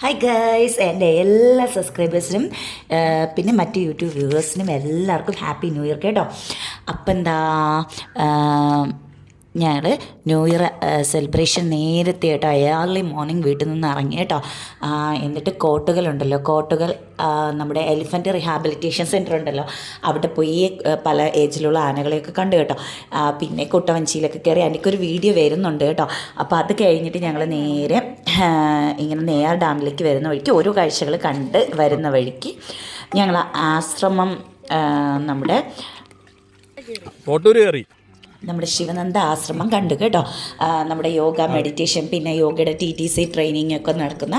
Hi guys, എൻ്റെ എല്ലാ സബ്സ്ക്രൈബേഴ്സിനും പിന്നെ മറ്റ് യൂട്യൂബ് വ്യൂവേഴ്സിനും എല്ലാവർക്കും ഹാപ്പി ന്യൂ ഇയർ കേട്ടോ. അപ്പം എന്താ ഞങ്ങൾ ന്യൂ ഇയർ സെലിബ്രേഷൻ നേരത്തെ കേട്ടോ ഏർലി മോർണിംഗ് വീട്ടിൽ നിന്ന് ഇറങ്ങി കേട്ടോ. എന്നിട്ട് കോട്ടുകളുണ്ടല്ലോ, കോട്ടുകൾ നമ്മുടെ എലിഫൻറ്റ് റീഹാബിലിറ്റേഷൻ സെൻറ്റർ ഉണ്ടല്ലോ, അവിടെ പോയി പല ഏജിലുള്ള ആനകളെയൊക്കെ കണ്ടു കേട്ടോ. പിന്നെ കുട്ടവഞ്ചിയിലൊക്കെ കയറി എനിക്കൊരു വീഡിയോ വരുന്നുണ്ട് കേട്ടോ. അപ്പോൾ അത് കഴിഞ്ഞിട്ട് ഞങ്ങൾ നേരെ ഇങ്ങനെ നെയ്യാർ ഡാമിലേക്ക് വരുന്ന വഴിക്ക് ഓരോ കാഴ്ചകൾ കണ്ട് വരുന്ന വഴിക്ക് ഞങ്ങൾ ആശ്രമം നമ്മുടെ നമ്മുടെ ശിവനന്ദ ആശ്രമം കണ്ടു കേട്ടോ. നമ്മുടെ യോഗ മെഡിറ്റേഷൻ പിന്നെ യോഗയുടെ TTC ട്രെയിനിങ് ഒക്കെ നടക്കുന്ന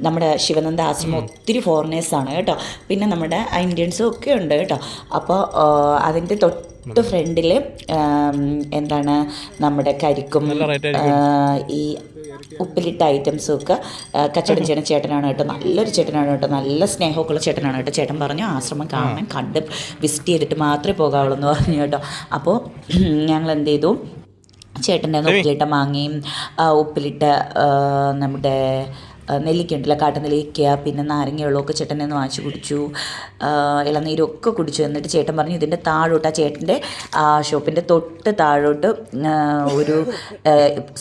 നമ്മുടെ ശിവനന്ദ ആശ്രമം ഒത്തിരി ഫോറിനേഴ്സാണ് കേട്ടോ. പിന്നെ നമ്മുടെ ഇന്ത്യൻസും ഒക്കെ ഉണ്ട് കേട്ടോ. അപ്പോൾ അതിൻ്റെ തൊട്ട് ഫ്രണ്ടിൽ എന്താണ് നമ്മുടെ കരിക്കും ഈ ഉപ്പിലിട്ട ഐറ്റംസും ഒക്കെ കച്ചവടം ചെയ്യുന്ന ചേട്ടനാണ് കേട്ടോ. നല്ലൊരു ചേട്ടനാണ് കേട്ടോ, നല്ല സ്നേഹമൊക്കെയുള്ള ചേട്ടനാണ് കേട്ടോ. ചേട്ടൻ പറഞ്ഞു ആശ്രമം കാണാൻ കണ്ട് വിസിറ്റ് ചെയ്തിട്ട് മാത്രമേ പോകാവുള്ളൂ എന്ന് പറഞ്ഞു കേട്ടോ. അപ്പോൾ ഞങ്ങൾ എന്ത് ചെയ്തു, ചേട്ടൻ്റെ ഉപ്പിലിട്ട മാങ്ങയും ഉപ്പിലിട്ട നമ്മുടെ നെല്ലിക്കുണ്ടല്ലോ, കാട്ടുനെല്ലിക്ക, പിന്നെ നാരങ്ങ വെള്ളമൊക്കെ ചേട്ടനെ ഒന്ന് വാങ്ങിച്ചു കുടിച്ചു, ഇളനീരൊക്കെ കുടിച്ചു. എന്നിട്ട് ചേട്ടൻ പറഞ്ഞു ഇതിൻ്റെ താഴോട്ട്, ആ ചേട്ടൻ്റെ ഷോപ്പിൻ്റെ തൊട്ട് താഴോട്ട് ഒരു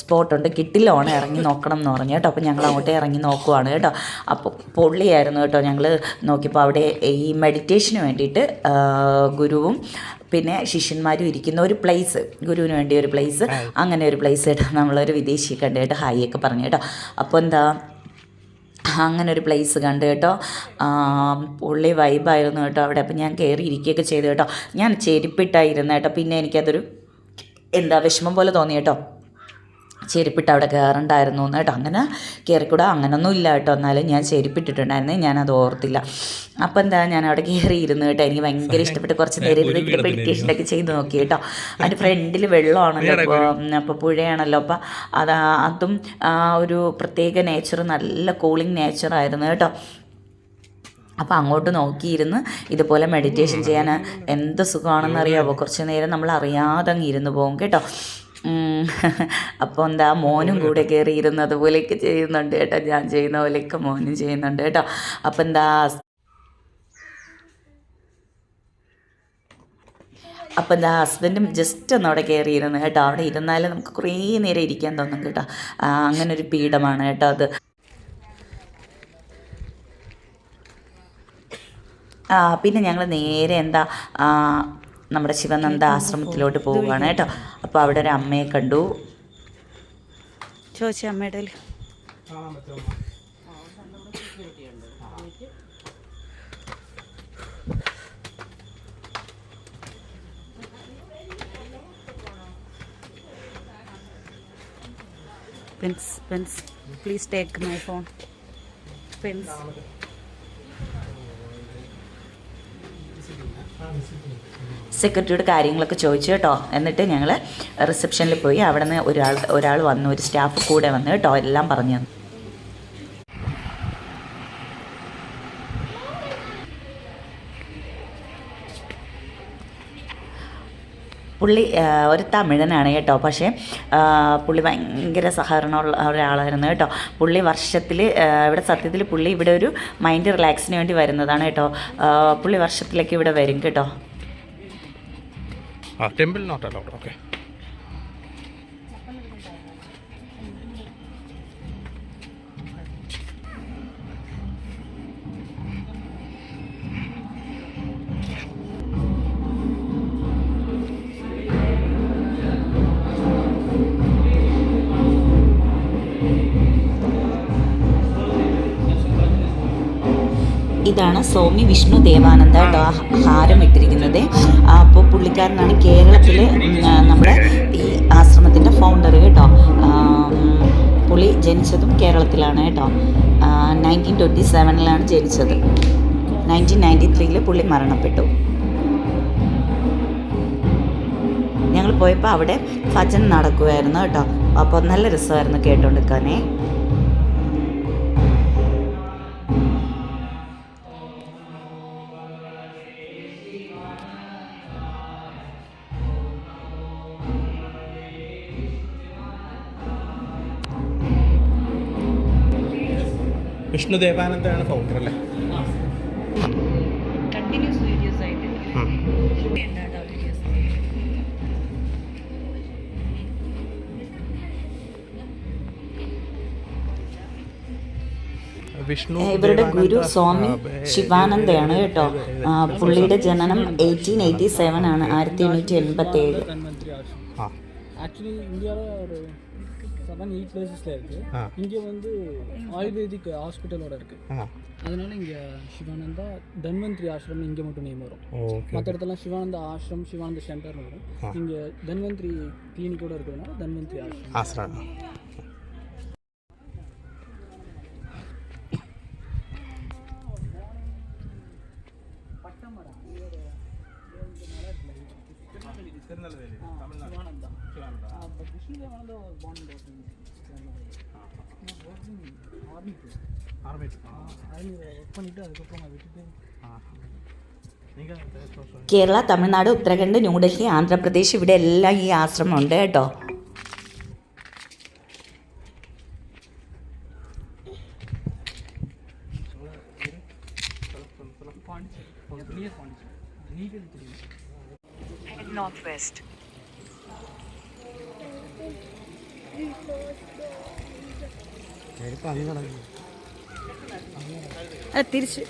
സ്പോട്ടുണ്ട്, കിട്ടില്ലോണം ഇറങ്ങി നോക്കണം എന്ന് പറഞ്ഞു കേട്ടോ. അപ്പോൾ ഞങ്ങൾ അങ്ങോട്ടേ ഇറങ്ങി നോക്കുവാണ് കേട്ടോ. അപ്പോൾ പൊള്ളിയായിരുന്നു കേട്ടോ. ഞങ്ങൾ നോക്കിയപ്പോൾ അവിടെ ഈ മെഡിറ്റേഷന് വേണ്ടിയിട്ട് ഗുരുവും പിന്നെ ശിഷ്യന്മാരും ഇരിക്കുന്ന ഒരു പ്ലേസ്, ഗുരുവിന് വേണ്ടി ഒരു പ്ലേസ്, അങ്ങനെ ഒരു പ്ലേസ് കേട്ടോ. നമ്മളൊരു വിദേശി കണ്ടു കേട്ടോ, ഹായ് ഒക്കെ പറഞ്ഞു കേട്ടോ. അപ്പോൾ എന്താ അങ്ങനെ ഒരു പ്ലേസ് കണ്ടു കേട്ടോ. പുള്ളി വൈബായിരുന്നു കേട്ടോ അവിടെ. അപ്പം ഞാൻ കയറി ഇരിക്കുകയൊക്കെ ചെയ്തു കേട്ടോ. ഞാൻ ചെരുപ്പിട്ടായിരുന്നു കേട്ടോ. പിന്നെ എനിക്കതൊരു എന്താ വിഷമം പോലെ തോന്നി കേട്ടോ, ചെരുപ്പിട്ട് അവിടെ കയറണ്ടായിരുന്നു എന്ന് കേട്ടോ. അങ്ങനെ കയറിക്കൂടാ അങ്ങനൊന്നും ഇല്ല കേട്ടോ. എന്നാലും ഞാൻ ചെരുപ്പിട്ടിട്ടുണ്ടായിരുന്നേ, ഞാനത് ഓർത്തില്ല. അപ്പോൾ എന്താ ഞാൻ അവിടെ കയറിയിരുന്നു കേട്ടോ. എനിക്ക് ഭയങ്കര ഇഷ്ടപ്പെട്ട് കുറച്ച് നേരം ഇരുന്ന് മെഡിറ്റേഷനൊക്കെ ചെയ്ത് നോക്കി കേട്ടോ. അതിൻ്റെ ഫ്രണ്ടിൽ വെള്ളമാണല്ലോ, അപ്പോൾ പുഴയാണല്ലോ. അപ്പോൾ അതും ഒരു പ്രത്യേക നേച്ചർ, നല്ല കൂളിംഗ് നേച്ചറായിരുന്നു കേട്ടോ. അപ്പോൾ അങ്ങോട്ട് നോക്കിയിരുന്ന് ഇതുപോലെ മെഡിറ്റേഷൻ ചെയ്യാൻ എന്ത് സുഖമാണെന്ന് അറിയാമോ. കുറച്ച് നേരം നമ്മൾ അറിയാതെ അങ്ങ് ഇരുന്ന് പോകും കേട്ടോ. അപ്പോൾ എന്താ മോനും കൂടെ കയറി ഇരുന്ന് അതുപോലെയൊക്കെ ചെയ്യുന്നുണ്ട് കേട്ടോ. ഞാൻ ചെയ്യുന്ന പോലെയൊക്കെ മോനും ചെയ്യുന്നുണ്ട് കേട്ടോ. അപ്പോൾ എന്താ ഹസ്ബൻഡും ജസ്റ്റ് ഒന്ന് അവിടെ കയറിയിരുന്നു കേട്ടോ. അവിടെ ഇരുന്നാലും നമുക്ക് കുറേ നേരം ഇരിക്കാൻ തോന്നും കേട്ടോ. അങ്ങനൊരു പീഠമാണ് കേട്ടോ അത്. പിന്നെ ഞങ്ങൾ നേരെ എന്താ നമ്മുടെ ശിവനന്ദ ആശ്രമത്തിലോട്ട് പോവുകയാണ് കേട്ടോ. അപ്പോൾ അവിടെ ഒരു അമ്മയെ കണ്ടു. ചോദിച്ച അമ്മയുടെ പെൻസ് പ്ലീസ് ടേക്ക് മൈ ഫോൺ പെൻസ്. സെക്രട്ടറിയോട് കാര്യങ്ങളൊക്കെ ചോദിച്ചു കേട്ടോ. എന്നിട്ട് ഞങ്ങൾ റിസപ്ഷനിൽ പോയി. അവിടെ നിന്ന് ഒരാൾ വന്നു, ഒരു സ്റ്റാഫ് കൂടെ വന്നു കേട്ടോ, എല്ലാം പറഞ്ഞു തന്നു. പുള്ളി ഒരു തമിഴനാണ് കേട്ടോ. പക്ഷേ പുള്ളി ഭയങ്കര സഹകരണമുള്ള ഒരാളായിരുന്നു കേട്ടോ. പുള്ളി വർഷത്തിൽ ഇവിടെ സത്യത്തിൽ പുള്ളി ഇവിടെ ഒരു മൈൻഡ് റിലാക്സിന് വേണ്ടി വരുന്നതാണ് കേട്ടോ. പുള്ളി വർഷത്തിലേക്ക് ഇവിടെ വരും കേട്ടോ. Temple not allowed. ഓക്കെ. ഇതാണ് സ്വാമി വിഷ്ണു ദേവാനന്ദ കേട്ടോ, ഹാരം ഇട്ടിരിക്കുന്നത്. അപ്പോൾ പുള്ളിക്കാരനാണ് കേരളത്തിൽ നമ്മുടെ ഈ ആശ്രമത്തിൻ്റെ ഫൗണ്ടർ കേട്ടോ. പുള്ളി ജനിച്ചതും കേരളത്തിലാണ് കേട്ടോ. 1927 ജനിച്ചത്. 1993 പുള്ളി മരണപ്പെട്ടു. ഞങ്ങൾ പോയപ്പോൾ അവിടെ ഭജൻ നടക്കുമായിരുന്നു കേട്ടോ. അപ്പോൾ നല്ല രസമായിരുന്നു കേട്ടോണ്ടിരിക്കാനേ. വിഷ്ണു ദേവാനന്ദയാണ് ഫൗണ്ടർ അല്ലേ? കണ്ടിന്യൂസ് വീഡിയോസ് ആയിട്ട് വിഷ്ണു ഇവരുടെ ഗുരു സ്വാമി ശിവാനന്ദയാണ് കേട്ടോ. പുള്ളിയുടെ ജനനം 1887 ആണ്, 1887. ஆக்சுவலி இந்தியாவில் ஒரு 7-8 பிளேசஸில் இருக்குது. இங்கே வந்து ஆயுர்வேதிக் ஹாஸ்பிட்டலோட இருக்குது. அதனால இங்கே சிவானந்தா தன்வந்திரி ஆசிரமம் இங்கே மட்டும் நேம் வரும். மற்ற இடத்துல சிவானந்தா ஆசிரம், சிவானந்த சென்டர்னு வரும். இங்கே தன்வந்திரி கிளினிக்கோட இருக்கிறதுனால தன்வந்திரி ஆசிரமம். കേരള, തമിഴ്നാട്, ഉത്തരാഖണ്ഡ്, ന്യൂഡൽഹി, ആന്ധ്രാപ്രദേശ്, ഇവിടെ എല്ലാം ഈ ആശ്രമം ഉണ്ട് കേട്ടോ. നോർത്ത് വെസ്റ്റ് തിരിച്ച്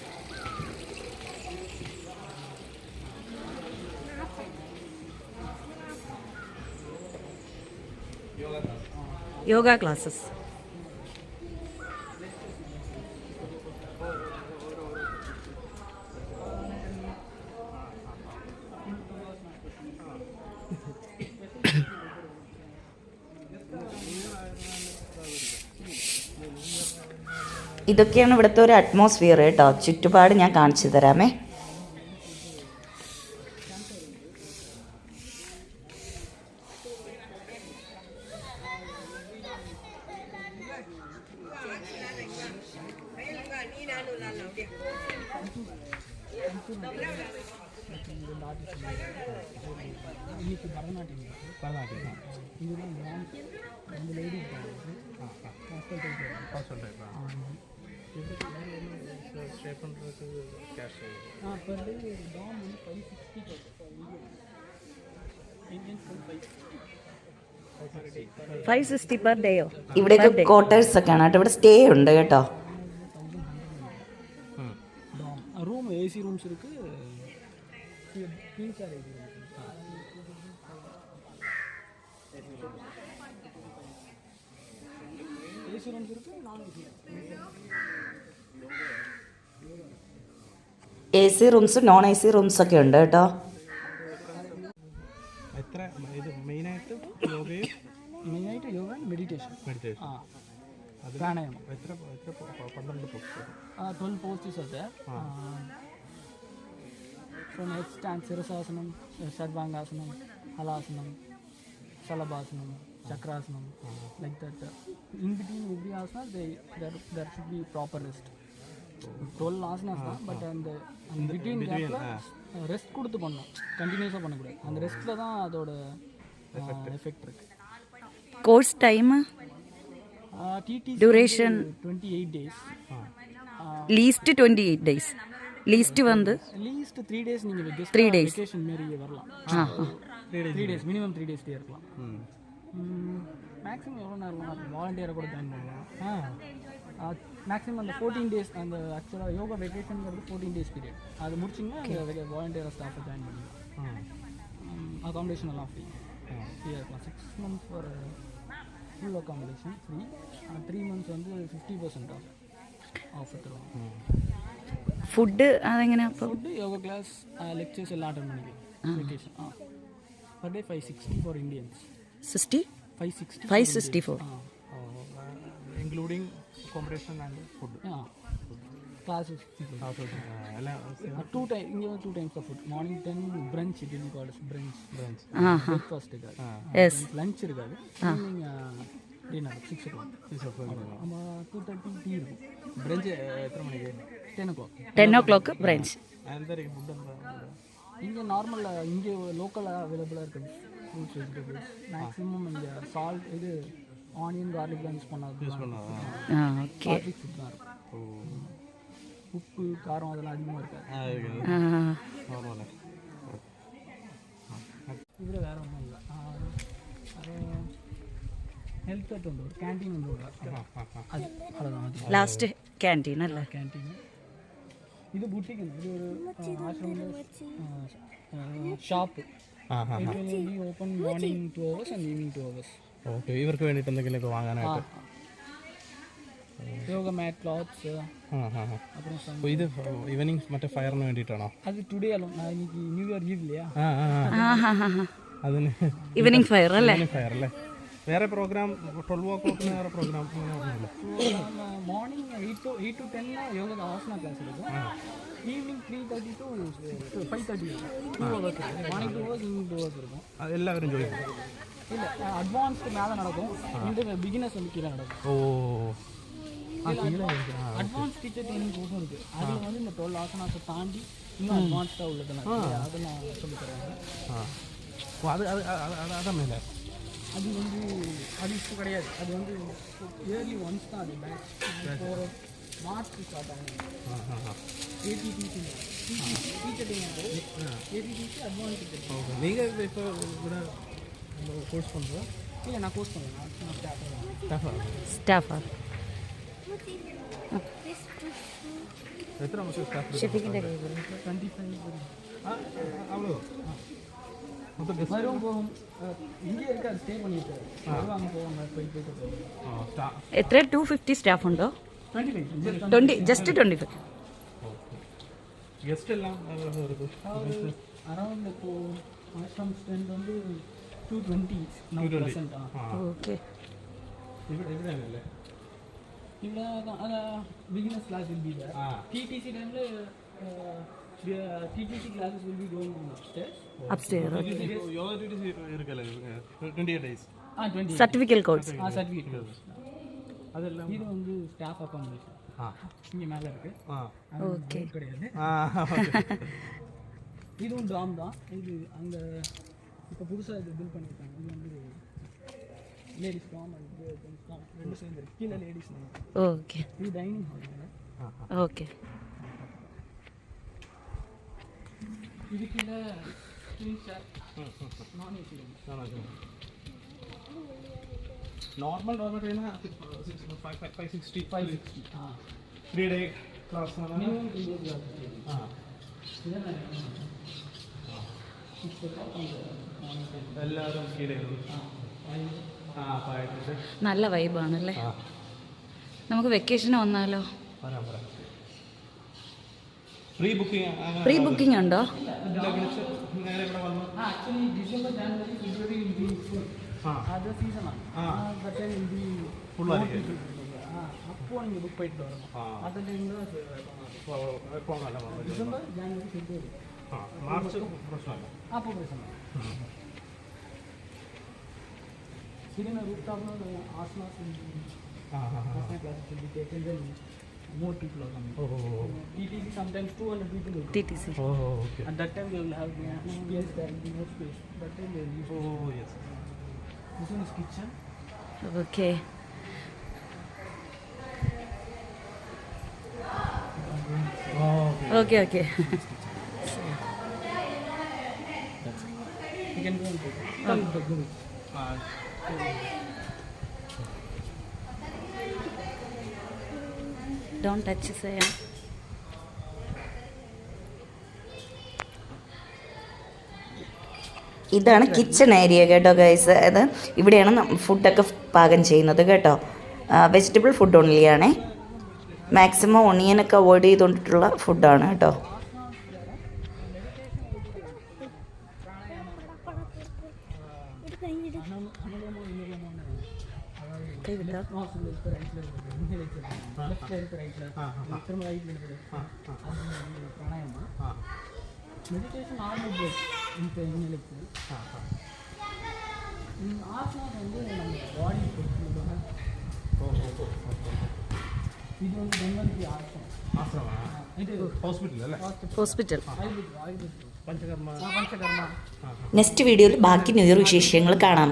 യോഗ ക്ലാസ്സസ്. ഇതൊക്കെയാണ് ഇവിടുത്തെ ഒരു അറ്റ്മോസ്ഫിയർ കേട്ടോ. ചുറ്റുപാട് ഞാൻ കാണിച്ചു തരാമേ. இன்னைக்கு பரதநாட்டியம் இந்த லேடி ஸ்டே பண்ணுறதுக்கு கேஷ் per day டாம் வந்து 560 Indian food 560 പെർ ഡേയോ? ഇവിടെയൊക്കെ ക്വാർട്ടേഴ്സ് ഒക്കെയാണ് കേട്ടോ. ഇവിടെ സ്റ്റേ ഉണ്ട് കേട്ടോ. ரூம் ஏசி ரூம்ஸ் இருக்கு, queen size ஏசி ரூம்ஸ் இருக்கு, நான் AC rooms, non AC rooms ഒക്കെ ഉണ്ട് കേട്ടോ. എത്ര ഇത് മെയിനായിട്ട് യോഗ മെഡിറ്റേഷൻ മെഡിറ്റേഷൻ പ്രാണായാമം. എത്ര 12 post 12 postures are there. From headstand, Sirasasanam, Shadvangasanam, Halasanam, Shalabhasanam, Chakrasanam, like that. In between every asana, there should be proper rest. 12 asanas தான், பட் அந்த பிட்வீன் கேப்ல ரெஸ்ட் கொடுத்து பண்ணணும், கண்டினியூஸாக பண்ணக்கூடாது. அந்த ரெஸ்ட்டில் தான் அதோட எஃபெக்ட் இருக்கு. Course time, duration 28 days. Least 28 days. Least வந்து லீஸ்ட் 3 days நீங்கள் 3 days வெக்கேஷன் மாரி வரலாம். 3 days மினிமம் 3 days ஸ்டே இருக்கலாம். மேக்ஸிமம் எவ்வளோ நேரம் இருக்கும்? வாலண்டியராக கூட ஜாயின் பண்ணலாம். மேக்ஸிமம் அந்த 14 days, அந்த ஆக்சுவலாக யோகா வெக்கேஷனுங்கிறது 14 days பீரியட். அது முடிச்சிங்கன்னா அந்த வாலண்டியராக ஸ்டாஃபை ஜாயின் பண்ணிக்கலாம். அகாமடேஷன் எல்லாம் ஃப்ரீ இருக்கலாம். 6 months for full accommodation free. 3 months வந்து 50% ஆஃபர் தருவாங்க. ഫുഡ് അതെങ്ങനെയാ? ഫുഡ് യോഗ ക്ലാസ്, ലെക്ചേഴ്സ് എല്ലാം അറ്റൻഡ് பண்ணிக்கலாம். Vacation per day 560 for Indians. 564 including accommodation and food. Classes. இங்கே 2 times of food. Morning 10 brunch, it will be called brunch. Breakfast இருக்காது. Yes. Lunch இருக்காது. Evening dinner 6 o'clock. 2:30 tea இருக்கும். brunch எத்தனை மணிக்கு? 10 o'clock brunch. இங்கே நார்மலாக இங்கே லோக்கலாக அவைலபிளாக இருக்குது ஃப்ரூட்ஸ், வெஜிடபிள்ஸ். மேக்ஸிமம் இங்கே சால்ட் இது ஆனியன் கார்லிக் லன்ச் பண்ணாது. ஓகே. ஃபுட் தான் இருக்கும். உப்பு காரம் அதெல்லாம் அதிகமாக இருக்காது. നോർമലേ. ഇവിടെ വേറെ ഒന്നുമില്ല. അത് ഹെൽത്ത് ആയിട്ട് ഉണ്ട്, ഒരു ക്യാൻറ്റീൻ ഉണ്ട് ഇവിടെ. അത് അതാണ് ലാസ്റ്റ് ക്യാൻറ്റീൻ അല്ലേ? ക്യാൻറ്റീൻ. ഇത് ബുട്ടിക്കാണ്, ഇത് ഒരു ആശ്രമിൻ്റെ shop. It will be open morning 2 hours and evening 2 hours. Okay, ഇവർക്ക് വേണ്ടിയിട്ട് എന്തെങ്കിലുമൊക്കെ വാങ്ങാനായിട്ട്. യോഗ മാറ്റ്, ക്ലോത്ത്സ്. അப்புறம் അപ്പോൾ ഇത് ഈവനിങ് മറ്റേ ഫയറിന് വേണ്ടിയിട്ടാണോ? അത് ടുഡേ അല്ല, എനിക്ക് ന്യൂ ഇയർ ലീവ് ഇല്ല. അതിന് ഈവനിങ് ഫയർ അല്ലേ? ഫയർ അല്ലേ? വേറെ പ്രോഗ്രാം 12 o'clock വേറെ programme morning 8 to 10 yoga asana class എടുക്കും. Evening 3:30 to 5:30 2 hours. Morning 2 hours, evening 2 hours இருக்கும். എല്ലാവരും ചോദിക്കും? இல்லை, அட்வான்ஸ்டு மேலே நடக்கும், இந்த பிகினர்ஸ் வந்து கீழே நடக்கும். அட்வான்ஸ் டீச்சர் ட்ரைனிங் கோர்ஸும் இருக்குது. அதில் வந்து இந்த 12 ஆசனாஸை தாண்டி இன்னும் அட்வான்ஸ்டாக உள்ளதெல்லாம் அதை நான் சொல்லி தருவாங்க. அதான் மேலே அது வந்து அது இப்போ கிடையாது, அது வந்து இயர்லி ஒன்ஸ் தான் அது பேட்ச். இப்போ மார்ச் ஸ்டார்ட் ஆகும். ஏபிடிசி டீச்சர் ட்ரைனிங், ஏபிடிசி அட்வான்ஸ் டீச்சர். நீங்கள் இப்போ ഇവിടെ കോഴ്സ് பண்ணுறோம்? இல்லை, நான் கோர்ஸ் பண்ணுறேன், நான் സ്റ്റാഫാ. എത്ര നമുക്ക് സ്റ്റാഫ്? ഷെഫിക്കിൻ്റെ 25 அவ்வளோ வரும் போகும். இங்கே இருக்காது, ஸ்டே பண்ணிட்டு வருவாங்க, போவாங்க, போயிட்டு എത്ര 250 സ്റ്റാഫ് ഉണ്ടോ? 25 ജസ്റ്റ് 25. ഗസ്റ്റ് എല്ലാം அரௌண்ட் இப்போ ஆஷ்ரம் ஸ்ட்ரென்த் வந்து 220%. ഓക്കെ. ഇവിടെയാണല്ലേ? ഇവിടെ beginners class will be there. TTC ടൈമിൽ TTC classes will be going on upstairs. Upstairs. Yoga TTC இருக்கல 28 days. 20 certificate course. സർട്ടിഫിക്കറ്റ്. அதெல்லாம் இது வந்து ஸ்டாஃப் அகாமடேஷன். இங்கே மேலே இருக்கு. ஓகே. கிடையாது. இதுவும் டாம் தான். இது அங்கே இப்போ புதுசாக இது பில்ட் பண்ணியிருக்காங்க. இது வந்து ladies Tom and gents Tom ரெண்டு சேர்ந்து இருக்கு. கீழே லேடிஸ். ஓகே. இது டைனிங் ஹால். ஓகே. இது கீழே ஸ்க்ரீன் ஷேர், நான் AC. Normal train 560 3 day class minimum 3 days class. இதெல்லாம் എല്ലാവരും കീഴേ നല്ല വൈബാണല്ലേ? നമുക്ക് വെക്കേഷന് വന്നാലോ? പ്രീ ബുക്കിംഗ് ഉണ്ടോ? നേരെ ഇവിടെ വന്നു. ആക്ച്വലി ഡിസംബർ ജാനുവരി ഫെബ്രുവരി അത് സീസണാണ്. അപ്പോൾ நீங்கள் புக் போயிட்டு வரணும். அதில் இருந்து டிசம்பர் ஜான்வரி ஃபெப்ரவரி മാർച്ച് പ്രശ്നമല്ല. അപ്പോൾ പ്രശ്നം. ഇതിന് റൂഫ് ടോപ്പിൽ ആസ്മാസ് class will be taken, then more people are coming. TTC sometimes 200 people will come. TTC. Okay. At that time they will have space, there will be no space. That time they will use. Yes. This one is kitchen. Okay. Okay okay. You can go and take it. Go. Don't touch ചെയ്യാം. ഇതാണ് kitchen area കേട്ടോ guys. അത് ഇവിടെയാണ് ഫുഡൊക്കെ പാകം ചെയ്യുന്നത് കേട്ടോ. Vegetable food ഓൺലിയാണേ. മാക്സിമം ഒണിയനൊക്കെ അവോയ്ഡ് ചെയ്തുകൊണ്ടിട്ടുള്ള ഫുഡാണ് കേട്ടോ. மெடிடேஷன் ஆரம்பிச்சு இந்த இன்னலுக்கு ஆசனம் வந்து நம்ம பாடி பொறுத்து. இது வந்து தன்வந்தி ஆசனம். இது ഹോസ്പിറ്റൽ അല്ലേ? ഹോസ്പിറ്റൽ. പഞ്ചകർമ്മ. നെക്സ്റ്റ് വീഡിയോയിൽ ബാക്കി ന്യൂ ഇയർ വിശേഷങ്ങൾ കാണാം.